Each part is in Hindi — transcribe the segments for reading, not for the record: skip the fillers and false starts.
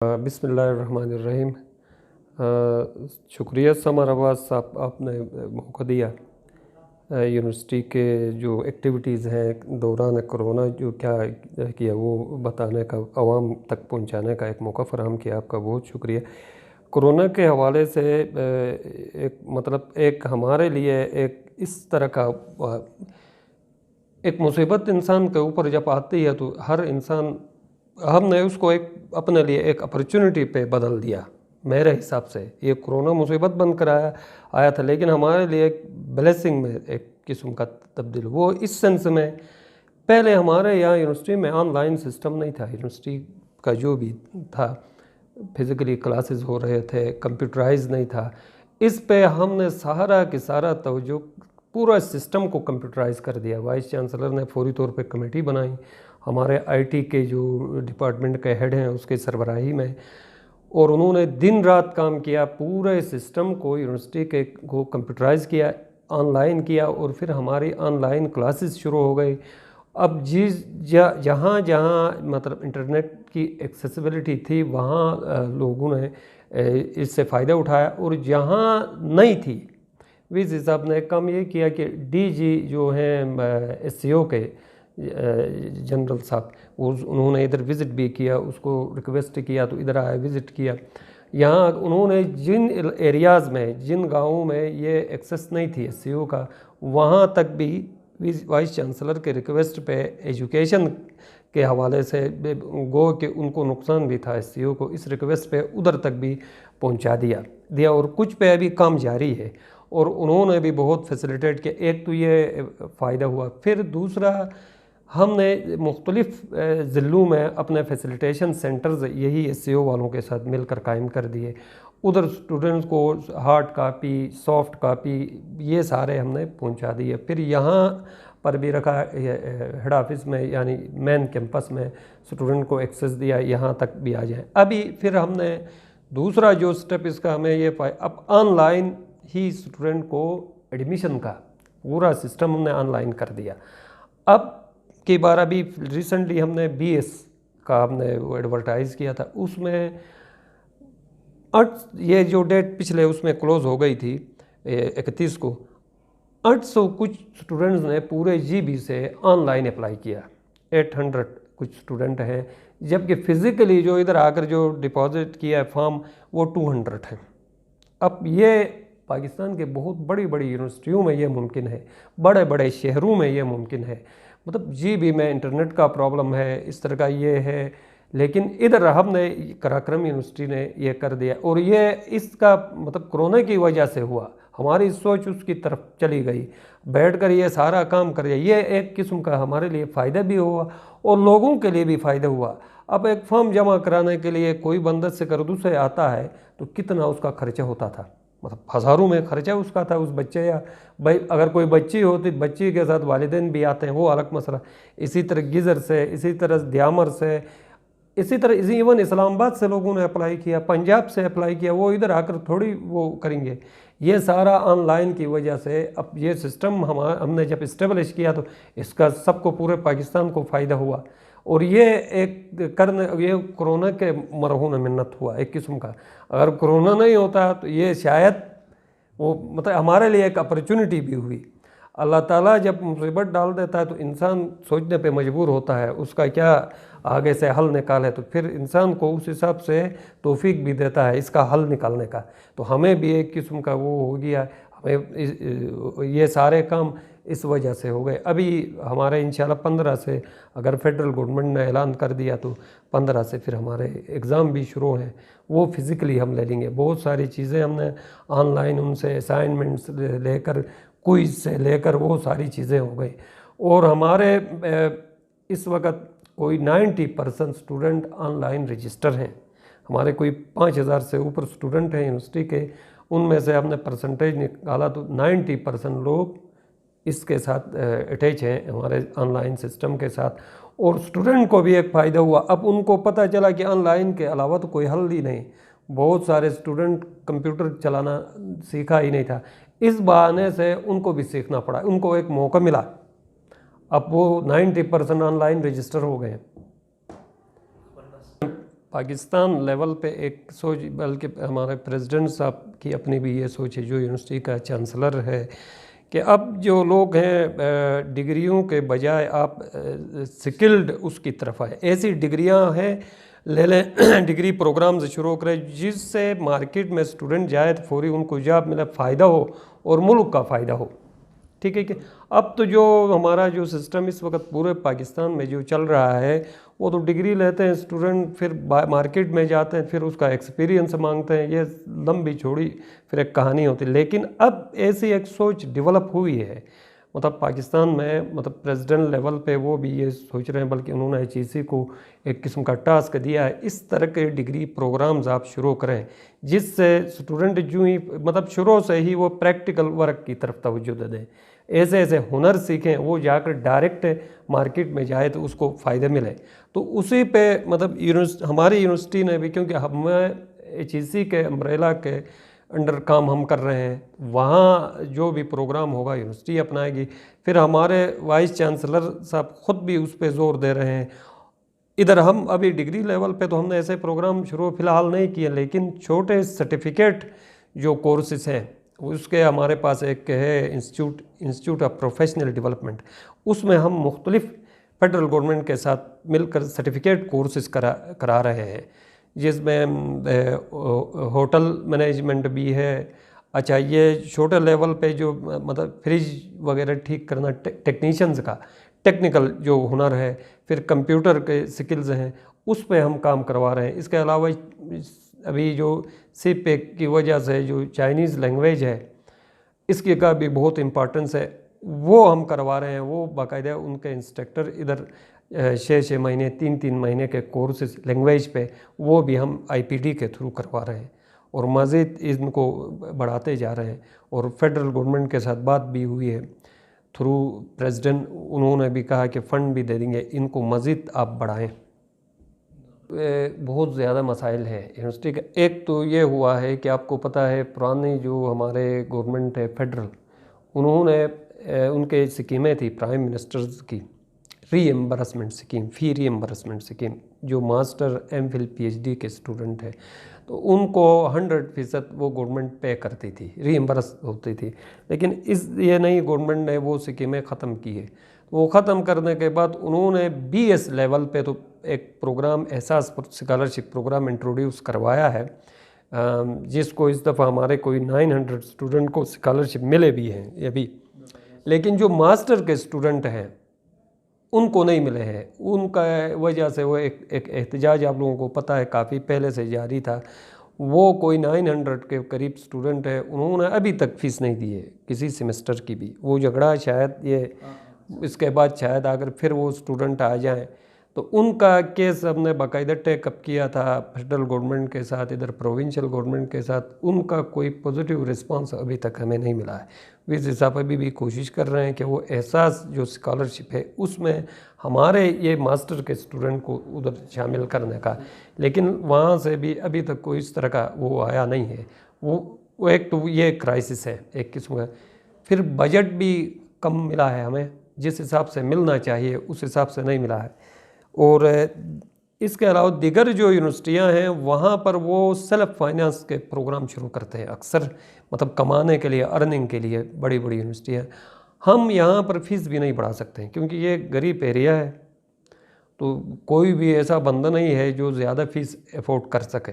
बिस्मिल्लाहिर्रहमानिर्रहीम। शुक्रिया समर अब्बास साहब, आपने मौका दिया। यूनिवर्सिटी के जो एक्टिविटीज़ हैं दौरान कोरोना जो क्या किया वो बताने का, आवाम तक पहुंचाने का एक मौका फ़राहम किया, आपका बहुत शुक्रिया। कोरोना के हवाले से एक मतलब एक हमारे लिए एक इस तरह का एक मुसीबत इंसान के ऊपर जब आती है तो हर इंसान, हमने उसको एक अपने लिए एक अपॉर्चुनिटी पे बदल दिया। मेरे हिसाब से ये कोरोना मुसीबत बनकर आया था, लेकिन हमारे लिए एक ब्लेसिंग में एक किस्म का तब्दील। वो इस सेंस में, पहले हमारे यहाँ यूनिवर्सिटी में ऑनलाइन सिस्टम नहीं था। यूनिवर्सिटी का जो भी था फिज़िकली क्लासेस हो रहे थे, कंप्यूटराइज नहीं था। इस पे हमने सारा की सारा तवज्जो पूरा सिस्टम को कंप्यूटराइज कर दिया। वाइस चांसलर ने फौरी तौर पे कमेटी बनाई, हमारे आईटी के जो डिपार्टमेंट के हेड हैं उसके सरबराही में, और उन्होंने दिन रात काम किया, पूरे सिस्टम को यूनिवर्सिटी के को कंप्यूटराइज किया, ऑनलाइन किया, और फिर हमारी ऑनलाइन क्लासेस शुरू हो गई। अब जहाँ जहाँ मतलब इंटरनेट की एक्सेसिबिलिटी थी वहाँ लोगों ने इससे फ़ायदा उठाया, और जहाँ नहीं थी वीज़ी साहब ने काम ये किया कि डीजी जो हैं एससीओ के जनरल साहब, उन्होंने इधर विज़िट भी किया, उसको रिक्वेस्ट किया तो इधर आया, विज़िट किया। यहाँ उन्होंने जिन एरियाज़ में, जिन गाँवों में ये एक्सेस नहीं थी एससीओ का, वहाँ तक भी वाइस चांसलर के रिक्वेस्ट पे एजुकेशन के हवाले से गो कि उनको नुकसान भी था एससीओ को, इस रिक्वेस्ट पे उधर तक भी पहुंचा दिया और कुछ पे अभी काम जारी है, और उन्होंने भी बहुत फैसिलिटेट किया। एक तो ये फ़ायदा हुआ, फिर दूसरा हमने मुख्तलिफ़ ज़िलों में अपने फैसिलिटेशन सेंटर्स यही एससीओ वालों के साथ मिलकर कायम कर दिए। उधर स्टूडेंट्स को हार्ड कापी, सॉफ्ट कापी, ये सारे हमने पहुंचा दिए। फिर यहाँ पर भी रखा हेड ऑफिस में, यानी मेन कैंपस में स्टूडेंट को एक्सेस दिया, यहाँ तक भी आ जाए। अभी फिर हमने दूसरा जो स्टेप इसका हमें ये पाया, अब ऑनलाइन ही स्टूडेंट को एडमिशन का पूरा सिस्टम हमने ऑनलाइन कर दिया। अब की बार अभी रिसेंटली हमने बीएस का हमने वो एडवर्टाइज़ किया था, उसमें ये जो डेट पिछले उसमें क्लोज हो गई थी 31 को, 800 कुछ स्टूडेंट्स ने पूरे जीबी से ऑनलाइन अप्लाई किया। 800 कुछ स्टूडेंट हैं, जबकि फ़िज़िकली जो इधर आकर जो डिपॉजिट किया फॉर्म वो 200 है। अब ये पाकिस्तान के बहुत बड़ी बड़ी यूनिवर्सिटियों में ये मुमकिन है, बड़े बड़े शहरों में ये मुमकिन है। मतलब जीबी में इंटरनेट का प्रॉब्लम है, इस तरह का ये है, लेकिन इधर हमने कराक्रम यूनिवर्सिटी ने ये कर दिया, और ये इसका मतलब कोरोना की वजह से हुआ। हमारी सोच उसकी तरफ चली गई, बैठकर ये सारा काम कर दिया। ये एक किस्म का हमारे लिए फ़ायदा भी हुआ और लोगों के लिए भी फ़ायदा हुआ। अब एक फॉर्म जमा कराने के लिए कोई बंदर से करदू से आता है तो कितना उसका खर्चा होता था, मतलब हज़ारों में खर्चा उसका था उस बच्चे, या भाई अगर कोई बच्ची होती, बच्ची के साथ वालिदैन भी आते हैं, वो अलग मसला। इसी तरह गिज़र से, इसी तरह द्यामर से, इसी तरह इवन इस्लामाबाद से लोगों ने अप्लाई किया, पंजाब से अप्लाई किया, वो इधर आकर थोड़ी वो करेंगे। ये सारा ऑनलाइन की वजह से अब ये सिस्टम हमने जब इस्टेब्लिश किया तो इसका सबको, पूरे पाकिस्तान को फ़ायदा हुआ। और ये एक ये कोरोना के मरहून मिन्नत हुआ एक किस्म का। अगर कोरोना नहीं होता तो ये शायद वो मतलब हमारे लिए एक अपॉर्चुनिटी भी हुई। अल्लाह ताला जब मुसीबत डाल देता है तो इंसान सोचने पे मजबूर होता है उसका क्या आगे से हल निकाले, तो फिर इंसान को उस हिसाब से तौफीक भी देता है इसका हल निकालने का। तो हमें भी एक किस्म का वो हो गया, हमें ये सारे काम इस वजह से हो गए। अभी हमारे इंशाल्लाह 15 से, अगर फेडरल गवर्नमेंट ने ऐलान कर दिया तो 15 से फिर हमारे एग्ज़ाम भी शुरू हैं, वो फिज़िकली हम ले लेंगे। बहुत सारी चीज़ें हमने ऑनलाइन, उनसे असाइनमेंट्स लेकर, क्विज़ से लेकर वो सारी चीज़ें हो गई। और हमारे इस वक्त कोई 90% स्टूडेंट ऑनलाइन रजिस्टर हैं। हमारे कोई 5000 से ऊपर स्टूडेंट हैं यूनिवर्सिटी के, उनमें से हमने परसेंटेज निकाला तो 90% लोग इसके साथ अटैच हैं हमारे ऑनलाइन सिस्टम के साथ। और स्टूडेंट को भी एक फ़ायदा हुआ, अब उनको पता चला कि ऑनलाइन के अलावा तो कोई हल ही नहीं। बहुत सारे स्टूडेंट कंप्यूटर चलाना सीखा ही नहीं था, इस बहाने से उनको भी सीखना पड़ा, उनको एक मौका मिला। अब वो 90% ऑनलाइन रजिस्टर हो गए। पाकिस्तान लेवल पे एक सोच, बल्कि हमारे प्रेसिडेंट साहब की अपनी भी ये सोच है, जो यूनिवर्सिटी का चांसलर है, कि अब जो लोग हैं डिग्रियों के बजाय आप स्किल्ड उसकी तरफ आए। ऐसी डिग्रियां हैं ले लें डिग्री प्रोग्राम से शुरू करें जिससे मार्केट में स्टूडेंट जाए तो फौरी उनको जॉब मिले, फ़ायदा हो और मुल्क का फ़ायदा हो। ठीक है कि अब तो जो हमारा जो सिस्टम इस वक्त पूरे पाकिस्तान में जो चल रहा है, वो तो डिग्री लेते हैं स्टूडेंट, फिर मार्केट में जाते हैं, फिर उसका एक्सपीरियंस मांगते हैं, ये लंबी चौड़ी फिर एक कहानी होती है। लेकिन अब ऐसी एक सोच डेवलप हुई है, मतलब पाकिस्तान में, मतलब प्रेसिडेंट लेवल पे वो भी ये सोच रहे हैं, बल्कि उन्होंने HEC को एक किस्म का टास्क दिया है, इस तरह के डिग्री प्रोग्राम्स आप शुरू करें जिससे स्टूडेंट जो ही मतलब शुरू से ही वो प्रैक्टिकल वर्क की तरफ तवज्जो दे दें, ऐसे ऐसे हुनर सीखें, वो जाकर डायरेक्ट मार्केट में जाए तो उसको फ़ायदे मिले। तो उसी पे मतलब हमारी यूनिवर्सिटी ने भी, क्योंकि हमें HEC के अम्ब्रेला के अंडर काम हम कर रहे हैं, वहाँ जो भी प्रोग्राम होगा यूनिवर्सिटी अपनाएगी। फिर हमारे वाइस चांसलर साहब ख़ुद भी उस पर ज़ोर दे रहे हैं। इधर हम अभी डिग्री लेवल पे तो हमने ऐसे प्रोग्राम शुरू फ़िलहाल नहीं किए, लेकिन छोटे सर्टिफिकेट जो कोर्सेज हैं उसके हमारे पास एक है इंस्टीट्यूट ऑफ प्रोफेशनल डेवलपमेंट, उसमें हम मुख्तलिफ़ फेडरल गवर्नमेंट के साथ मिलकर सर्टिफिकेट कोर्सेज करा रहे हैं, जिसमें होटल मैनेजमेंट भी है। अच्छा, ये छोटे लेवल पे जो मतलब फ्रिज वगैरह ठीक करना, टेक्नीशियंस का टेक्निकल जो हुनर है, फिर कंप्यूटर के स्किल्स हैं, उस पे हम काम करवा रहे हैं। इसके अलावा अभी जो CPEC की वजह से जो चाइनीज़ लैंग्वेज है, इसकी का भी बहुत इम्पोर्टेंस है, वो हम करवा रहे हैं। वो बाकायदा उनके इंस्ट्रक्टर इधर 6-6 महीने 3-3 महीने के कोर्सेज लैंग्वेज पे, वो भी हम IPD के थ्रू करवा रहे हैं और मज़ीद इनको बढ़ाते जा रहे हैं। और फेडरल गवर्नमेंट के साथ बात भी हुई है थ्रू प्रेसिडेंट, उन्होंने भी कहा कि फ़ंड भी दे देंगे, इनको मज़ीद आप बढ़ाएं। बहुत ज़्यादा मसाइल हैं यूनिवर्सिटी का। एक तो ये हुआ है कि आपको पता है पुरानी जो हमारे गवर्नमेंट है फेडरल, उन्होंने उनके स्कीमें थी प्राइम मिनिस्टर्स की, रीएम्बर्समेंट स्कीम, फ़ी रीएम्बर्समेंट स्कीम, जो मास्टर MPhil PhD के स्टूडेंट है तो उनको 100% वो गवर्नमेंट पे करती थी, रीएम्बर्स होती थी। लेकिन ये नई गवर्नमेंट ने वो स्कीमें ख़त्म की है। वो ख़त्म करने के बाद उन्होंने BS लेवल पे तो एक प्रोग्राम, एहसास स्कॉलरशिप प्रोग्राम इंट्रोड्यूस करवाया है, जिसको इस दफ़ा हमारे कोई 900 स्टूडेंट को स्कॉलरशिप मिले भी हैं ये भी। लेकिन जो मास्टर के स्टूडेंट हैं उनको नहीं मिले हैं। उनका वजह से वो एक एहतजाज आप लोगों को पता है काफ़ी पहले से जारी था। वो कोई 900 के करीब स्टूडेंट है, उन्होंने अभी तक फ़ीस नहीं दी है किसी सेमेस्टर की भी। वो झगड़ा शायद ये इसके बाद शायद अगर फिर वो स्टूडेंट आ जाएं तो उनका केस हमने बाकायदा टेकअप किया था फेडरल गवर्नमेंट के साथ, इधर प्रोविंशियल गवर्नमेंट के साथ। उनका कोई पॉजिटिव रिस्पांस अभी तक हमें नहीं मिला है। इस हिसाब अभी भी कोशिश कर रहे हैं कि वो एहसास जो स्कॉलरशिप है उसमें हमारे ये मास्टर के स्टूडेंट को उधर शामिल करने का, लेकिन वहाँ से भी अभी तक कोई इस तरह का वो आया नहीं है। वो एक तो ये क्राइसिस है एक किस्म का। फिर बजट भी कम मिला है हमें, जिस हिसाब से मिलना चाहिए उस हिसाब से नहीं मिला है। और इसके अलावा दिगर जो यूनिवर्सिटियां हैं वहाँ पर वो सेल्फ फाइनेंस के प्रोग्राम शुरू करते हैं अक्सर, मतलब कमाने के लिए, अर्निंग के लिए। बड़ी बड़ी यूनिवर्सिटियाँ, हम यहाँ पर फीस भी नहीं बढ़ा सकते हैं क्योंकि ये गरीब एरिया है, तो कोई भी ऐसा बंदा नहीं है जो ज़्यादा फीस अफोर्ड कर सके।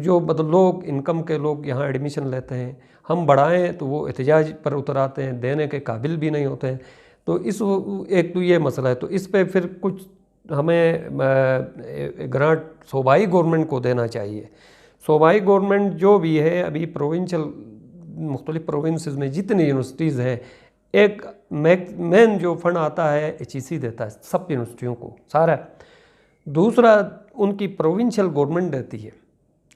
जो मतलब लोग इनकम के लोग यहाँ एडमिशन लेते हैं, हम बढ़ाएं तो वो एहतजाज पर उतर आते हैं, देने के काबिल भी नहीं होते हैं। तो एक तो ये मसला है। तो इस पे फिर कुछ हमें ग्रांट सूबाई गवर्नमेंट को देना चाहिए। सूबाई गवर्नमेंट जो भी है, अभी प्रोविंशियल मुख्तलिफ प्रोविंसेस में जितनी यूनिवर्सिटीज़ हैं, एक मेन जो फंड आता है HEC देता है सब यूनिवर्सिटियों को सारा। दूसरा उनकी प्रोविंशियल गवर्नमेंट देती है,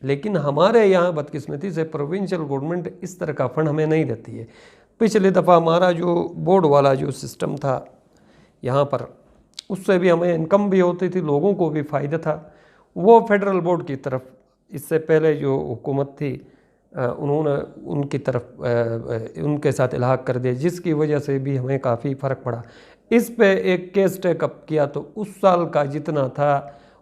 लेकिन हमारे यहाँ बदकिस्मती से प्रोविंशियल गवर्नमेंट इस तरह का फंड हमें नहीं देती है। पिछली दफ़ा हमारा जो बोर्ड वाला जो सिस्टम था यहाँ पर, उससे भी हमें इनकम भी होती थी, लोगों को भी फ़ायदा था। वो फेडरल बोर्ड की तरफ इससे पहले जो हुकूमत थी उन्होंने उनकी तरफ उनके साथ इलाक़ कर दिया, जिसकी वजह से भी हमें काफ़ी फ़र्क पड़ा। इस पे एक केस टेकअप किया तो उस साल का जितना था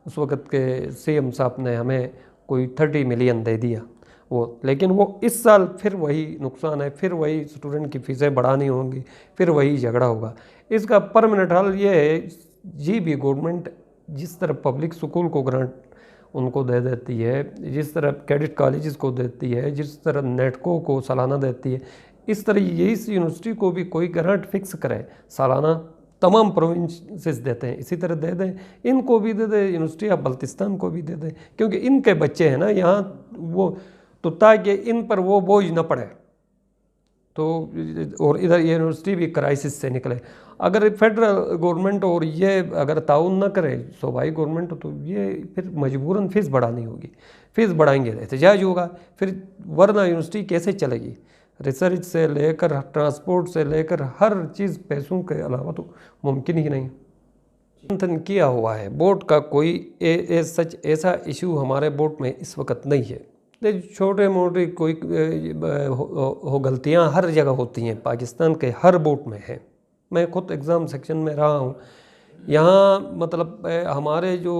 उस वक़्त के सीएम साहब ने हमें कोई 30 मिलियन दे दिया वो, लेकिन वो इस साल फिर वही नुकसान है, फिर वही स्टूडेंट की फ़ीसें बढ़ानी होंगी, फिर वही झगड़ा होगा। इसका परमानेंट हल ये है जी भी गवर्नमेंट जिस तरह पब्लिक स्कूल को ग्रांट उनको दे देती है, जिस तरह कैडेट कॉलेजेस को देती है, जिस तरह नेटको को सालाना देती है, इस तरह ये इस यूनिवर्सिटी को भी कोई ग्रांट फिक्स करे सालाना, तमाम प्रोविंसेस देते हैं, इसी तरह दे दें, इनको भी दे दें, यूनिवर्सिटी ऑफ बल्तिस्तान को भी दे दें, क्योंकि इनके बच्चे हैं ना यहाँ वो, तो ताकि इन पर वो बोझ न पड़े। तो और इधर यूनिवर्सिटी भी क्राइसिस से निकले। अगर फेडरल गवर्नमेंट और ये अगर ताउन न करे सूबाई गवर्नमेंट, तो ये फिर मजबूरन फ़ीस बढ़ानी होगी, फ़ीस बढ़ाएंगे एहतजाज होगा फिर, वरना यूनिवर्सिटी कैसे चलेगी। रिसर्च से लेकर ट्रांसपोर्ट से लेकर हर चीज़ पैसों के अलावा तो मुमकिन ही नहीं। चिंतन किया हुआ है बोर्ड का, कोई सच ऐसा इशू हमारे बोर्ड में इस वक्त नहीं है। छोटे मोटे कोई हो गलतियां हर जगह होती हैं, पाकिस्तान के हर बोर्ड में है। मैं खुद एग्ज़ाम सेक्शन में रहा हूँ, यहाँ मतलब हमारे जो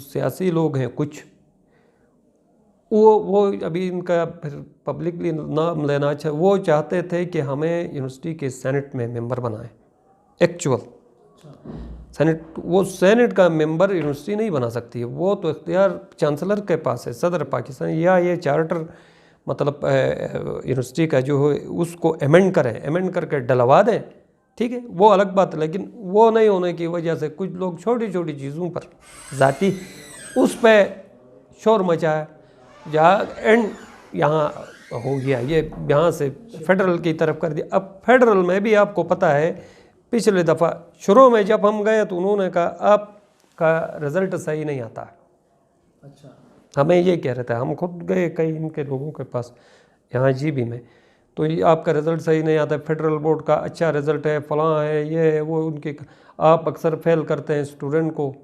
सियासी लोग हैं कुछ, वो अभी इनका फिर पब्लिकली नाम लेना अच्छा, वो चाहते थे कि हमें यूनिवर्सिटी के सेनेट में मेंबर बनाएं। एक्चुअल सेनेट, वो सेनेट का मेंबर यूनिवर्सिटी नहीं बना सकती है, वो तो इख्तियार चांसलर के पास है, सदर पाकिस्तान, या ये चार्टर मतलब यूनिवर्सिटी का जो है उसको अमेंड करें, अमेंड करके डलवा दें, ठीक है, वो अलग बात है। लेकिन वो नहीं होने की वजह से कुछ लोग छोटी छोटी चीज़ों पर ज़ाती उस पर शोर मचाया, जहाँ एंड यहाँ हो गया, ये यहाँ से फेडरल की तरफ कर दिया। अब फेडरल में भी आपको पता है पिछले दफ़ा शुरू में जब हम गए तो उन्होंने कहा आपका रिज़ल्ट सही नहीं आता। अच्छा, हमें ये कह रहे थे, हम खुद गए कई इनके लोगों के पास यहाँ जीबी में, तो ये आपका रिज़ल्ट सही नहीं आता, फेडरल बोर्ड का अच्छा रिज़ल्ट है, फलां है, ये है वो, उनके आप अक्सर फेल करते हैं स्टूडेंट को,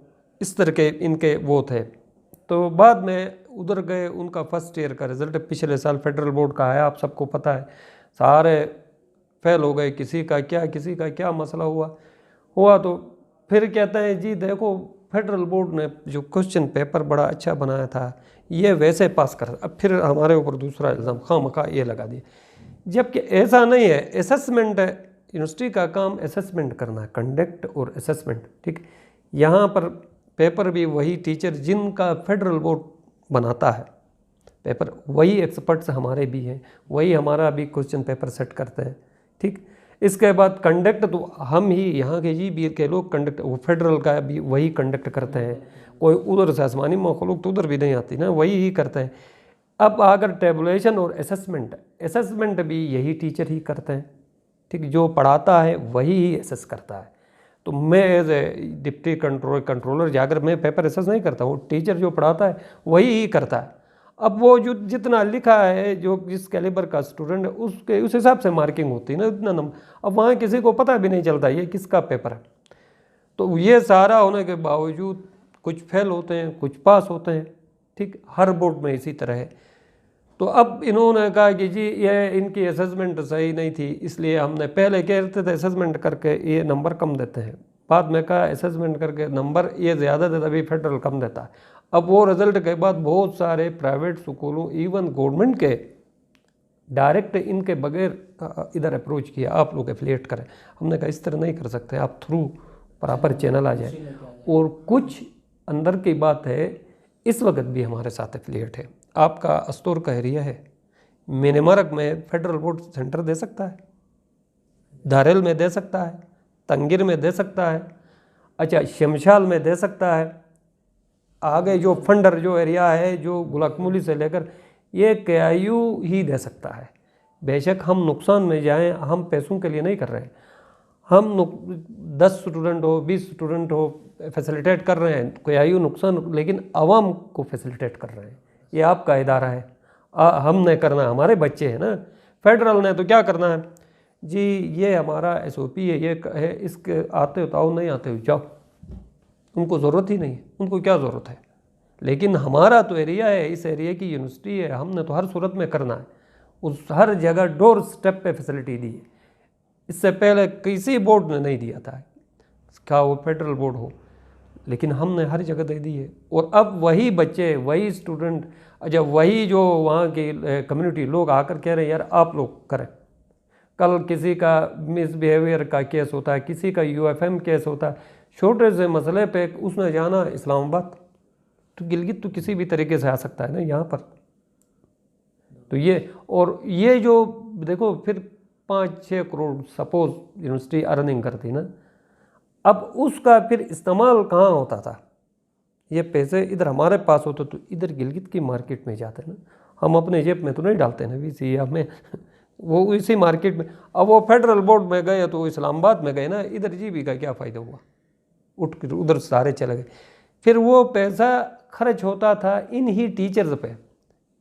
इस तरह के इनके वो थे। तो बाद में उधर गए, उनका फर्स्ट ईयर का रिज़ल्ट पिछले साल फेडरल बोर्ड का आया, आप सबको पता है, सारे फेल हो गए, किसी का क्या मसला हुआ। तो फिर कहते हैं जी देखो फेडरल बोर्ड ने जो क्वेश्चन पेपर बड़ा अच्छा बनाया था ये वैसे पास कर, अब फिर हमारे ऊपर दूसरा इल्ज़ाम खामखा ये लगा दिया, जबकि ऐसा नहीं है। असेसमेंट है, यूनिवर्सिटी का काम असेसमेंट करना है, कंडक्ट और असेसमेंट, ठीक। यहाँ पर पेपर भी वही टीचर जिनका फेडरल बोर्ड बनाता है पेपर, वही एक्सपर्ट्स हमारे भी हैं, वही हमारा भी क्वेश्चन पेपर सेट करते हैं, ठीक। इसके बाद कंडक्ट तो हम ही यहाँ के जी के लोग कंडक्ट, वो फेडरल का भी वही कंडक्ट करते हैं, कोई उधर से आसमानी मखलूक तो उधर भी नहीं आती ना, वही ही करते हैं। अब अगर टेबुलेशन और असेसमेंट भी यही टीचर ही करते हैं, ठीक, जो पढ़ाता है वही ही असेस करता है। तो मैं एज ए डिप्टी कंट्रोलर जाकर मैं पेपर असेस नहीं करता हूँ, टीचर जो पढ़ाता है वही ही करता है। अब वो जो जितना लिखा है, जो जिस कैलिबर का स्टूडेंट है उसके उस हिसाब से मार्किंग होती है ना, इतना नंबर। अब वहाँ किसी को पता भी नहीं चलता ये किसका पेपर है। तो ये सारा होने के बावजूद कुछ फेल होते हैं, कुछ पास होते हैं, ठीक, हर बोर्ड में इसी तरह है। तो अब इन्होंने कहा कि जी ये इनकी असेसमेंट सही नहीं थी, इसलिए हमने पहले कहते थे असेसमेंट करके ये नंबर कम देते हैं, बाद में कहा असेसमेंट करके नंबर ये ज़्यादा देता, अभी फेडरल कम देता है। अब वो रिज़ल्ट के बाद बहुत सारे प्राइवेट स्कूलों, इवन गवर्नमेंट के, डायरेक्ट इनके बगैर इधर अप्रोच किया, आप लोग एफिलिएट करें। हमने कहा इस तरह नहीं कर सकते, आप थ्रू प्रॉपर चैनल आ जाए। और कुछ अंदर की बात है, इस वक्त भी हमारे साथ एफिलिएट है। आपका अस्तूर का एरिया है, मिनेमर्ग में फेडरल बोर्ड सेंटर दे सकता है, धारेल में दे सकता है, तंगीर में दे सकता है, अच्छा शमशाल में दे सकता है, आगे जो फंडर जो एरिया है जो गुलाकमुली से लेकर ये KIU ही दे सकता है। बेशक हम नुकसान में जाएं, हम पैसों के लिए नहीं कर रहे हैं, हम 10 स्टूडेंट हो 20 स्टूडेंट हो फैसिलिटेट कर रहे हैं, KIU नुकसान, लेकिन आवाम को फैसिलिटेट कर रहे हैं। ये आपका इदारा है, हमने करना, हमारे बच्चे हैं ना। फेडरल ने तो क्या करना है जी, ये हमारा SOP है, ये है, इसके आते हो तो आओ, नहीं आते हो जाओ, उनको ज़रूरत ही नहीं है, उनको क्या ज़रूरत है। लेकिन हमारा तो एरिया है, इस एरिया की यूनिवर्सिटी है, हमने तो हर सूरत में करना है, उस हर जगह डोर स्टेप पे फैसिलिटी दी है। इससे पहले किसी बोर्ड ने नहीं दिया था, क्या वो फेडरल बोर्ड हो, लेकिन हमने हर जगह दे दी है। और अब वही बच्चे, वही स्टूडेंट, जब वही जो वहाँ की कम्युनिटी लोग आकर कह रहे हैं यार आप लोग करें, कल किसी का मिसबिहेवियर का केस होता है, किसी का यूएफएम केस होता है, छोटे से मसले पे उसने जाना इस्लामाबाद, तो गिलगित तो किसी भी तरीके से आ सकता है ना यहाँ पर। तो ये जो देखो फिर 5-6 करोड़ सपोज यूनिवर्सिटी अर्निंग करती ना, अब उसका फिर इस्तेमाल कहाँ होता था? ये पैसे इधर हमारे पास होते तो इधर गिलगित की मार्केट में जाते ना, हम अपने जेब में तो नहीं डालते ना वीसी में, वो इसी मार्केट में। अब वो फेडरल बोर्ड में गए तो इस्लामाबाद में गए ना, इधर जीबी का क्या फ़ायदा हुआ, उठ कर उधर सारे चले गए। फिर वो पैसा खर्च होता था इन ही टीचर्स पे,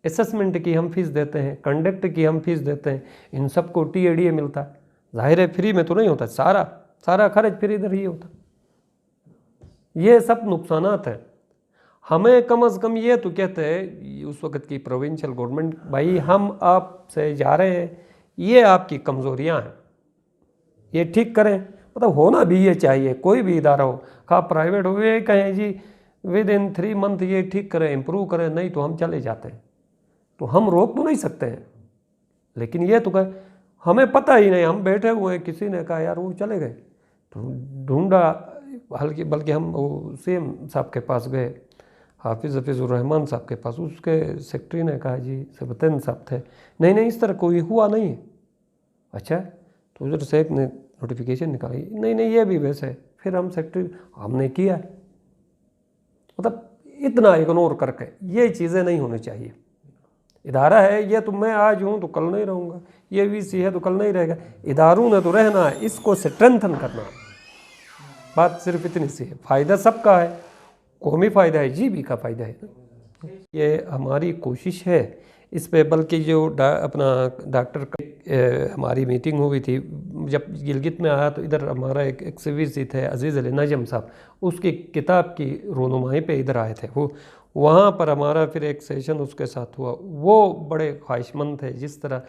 असेसमेंट की हम फीस देते हैं, कंडक्ट की हम फीस देते हैं, इन सबको टीएडीए मिलता है, जाहिर है फ्री में तो नहीं होता, सारा खर्च फिर इधर ही होता। ये सब नुकसानात है। हमें कम से कम ये तो कहते हैं उस वक्त की प्रोविंशियल गवर्नमेंट, भाई हम आपसे जा रहे हैं, ये आपकी कमज़ोरियाँ हैं, ये ठीक करें। मतलब होना भी ये चाहिए, कोई भी इदारा हो, खा प्राइवेट हो, ये कहें जी विद इन 3 मंथ ये ठीक करें, इम्प्रूव करें, नहीं तो हम चले जाते हैं। तो हम रोक तो नहीं सकते हैं, लेकिन ये तो कहे हमें पता ही नहीं, हम बैठे हुए हैं, किसी ने कहा यार वो चले गए, तो ढूंढा हल्की, बल्कि हम वो सीएम साहब के पास गए, हाफिज़-रहमान साहब के पास, उसके सेक्रेटरी ने कहा जी सबतन साहब थे, नहीं इस तरह कोई हुआ नहीं है। अच्छा, तो उधर से एक ने नोटिफिकेशन निकाली, नहीं ये भी वैसे है। फिर हम सेक्रेटरी हमने किया। मतलब इतना इग्नोर करके ये चीज़ें नहीं होनी चाहिए। इदारा है ये, तो मैं आज हूँ तो कल नहीं रहूँगा, ये वीसी है तो कल नहीं रहेगा, इदारों ने तो रहना है, इसको स्ट्रेंथन करना। बात सिर्फ इतनी सी है, फ़ायदा सबका है, कौमी फ़ायदा है, जीबी का फ़ायदा है। ये हमारी कोशिश है इस पे। बल्कि जो अपना डॉक्टर का हमारी मीटिंग हुई थी, जब गिलगित में आया तो इधर हमारा एक एक्सवीसी थे अजीज़ अली नजम साहब, उसकी किताब की रोनुमाई पे इधर आए थे वो, वहाँ पर हमारा फिर एक सेशन उसके साथ हुआ। वो बड़े ख्वाहिशमंद थे, जिस तरह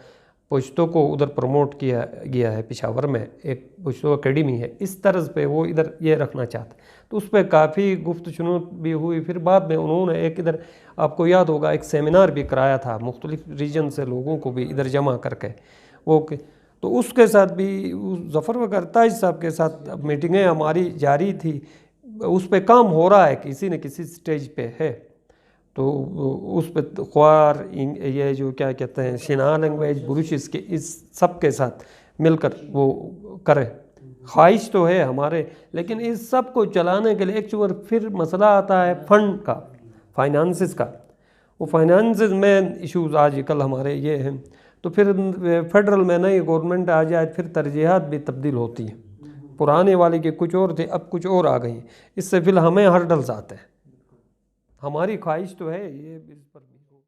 पुश्तो को उधर प्रमोट किया गया है, पेशावर में एक पुश्तो अकेडमी है, इस तर्ज पे वो इधर ये रखना चाहते। तो उस पर काफ़ी गुफ्तगू भी हुई। फिर बाद में उन्होंने एक इधर, आपको याद होगा, एक सेमिनार भी कराया था, मुख्तलिफ रीजन से लोगों को भी इधर जमा करके वो तो उसके साथ भी ज़फ़र वकर ताज साहब के साथ मीटिंगें हमारी जारी थी। उस पर काम हो रहा है, किसी न किसी स्टेज पे है। तो उस पर ख्वार, ये जो क्या कहते हैं, शिना लैंग्वेज, बुरुशिस के, इस सब के साथ मिलकर वो करें। ख्वाहिश तो है हमारे, लेकिन इस सब को चलाने के लिए एक्चुअल फिर मसला आता है फंड का, फाइनेंसिस का। वो फाइनेंसिस में इश्यूज़ आज कल हमारे ये हैं। तो फिर फेडरल में नई गवर्नमेंट आ जाए, फिर तरजीहात भी तब्दील होती हैं। पुराने वाले के कुछ और थे, अब कुछ और आ गई। इससे फिर हमें हर्डल्स आते हैं। हमारी ख्वाहिश तो है ये इस पर